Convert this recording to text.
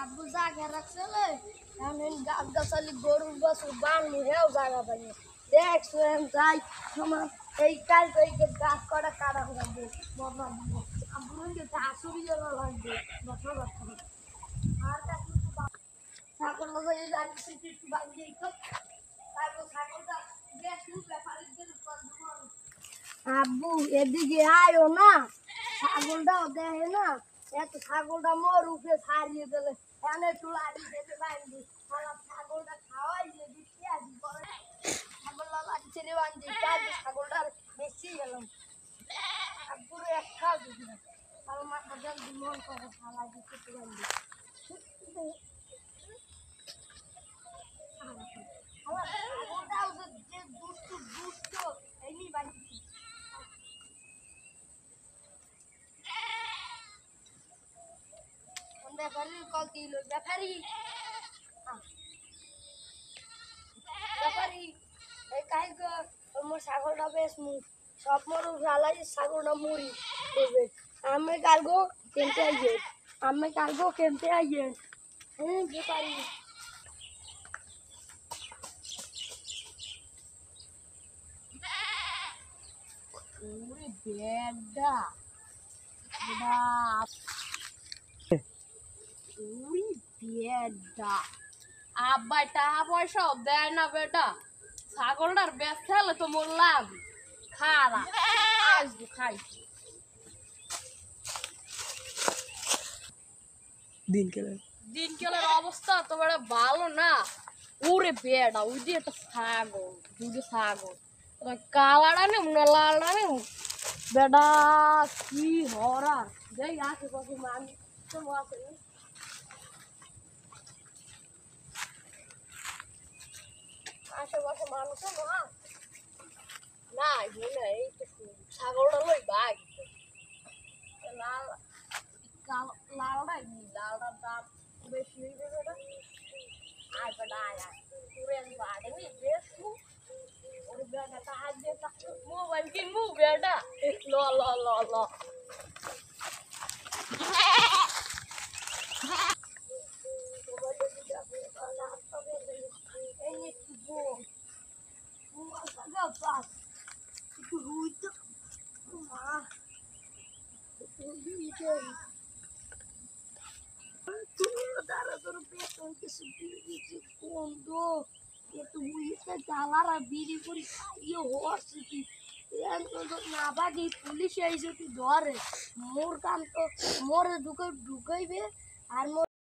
আব্বু জায়গা রাখছিলে আমি গাছ গাছালি গরুর বছর বানু হেও জায়গা পাইনি দেখছো যাই আমার এই কাল এই গাছ কটা কাটা লাগবে বাবা আব্বু আসুরি জন্য লাগবে বছর বছর আর ছাগল এই যাচ্ছি একটু বাগিয়ে তারপর ছাগলটা দেখুন ব্যাপারীদের আব্বু এদিকে আয়ো না ছাগলটাও দেখে না এত ছাগলটা মোর উপরে ছাড়িয়ে দিলে এনে একটু লাড়ি খেতে বাঁধি ছাগলটা খাওয়াই যে দিচ্ছি আজ পরে ছাগলটা লাড়ি ছেড়ে বাঁধি কাল ছাগলটা বেশি গেলাম পুরো এক খাও দিদি আমার মাথা জলদি মন করে খাওয়া দিতে বাঁধি আমার ছাগলটাও যে দুষ্ট দুষ্ট এমনি বাঁধি ব্যাপারী কল দিল ব্যাপারী ব্যাপারী এই কালকে মোর ছাগলটা বেশ সব মোর জ্বালাই ছাগলটা মুড়ি দেবে আমি কালগো কিনতে আইয়ে হ্যাঁ ব্যাপারী ওরে বেডা বেডা আব্বা টাকা পয়সা দেয় না বেটা ছাগলটার বেশ খেলে তো মোর লাভ খারাপ আসবো খাই দিনকালের অবস্থা তো বড় ভালো না ওরে বেটা ওই যে একটা ছাগল দুটো ছাগল কালাটা নেব না লালটা নেব বেটা কি হরা যাই আশেপাশে মানুষ তো আছে আশেপাশে মানুষও না না এই তো ছাগলটা লই বাঘ লাল লালটাই লালটার দাম বেশি হয়ে যাবে না আয় বেটা আয় আয় পুরে বাড়ে নি বেশ ওরে বেটা হাত দিয়ে মোবাইল কিনবো বেটা ল ল ল ল পুলিশ আইসে তুই ধরে মোর কাম তো মোরে ঢুকাইবে আর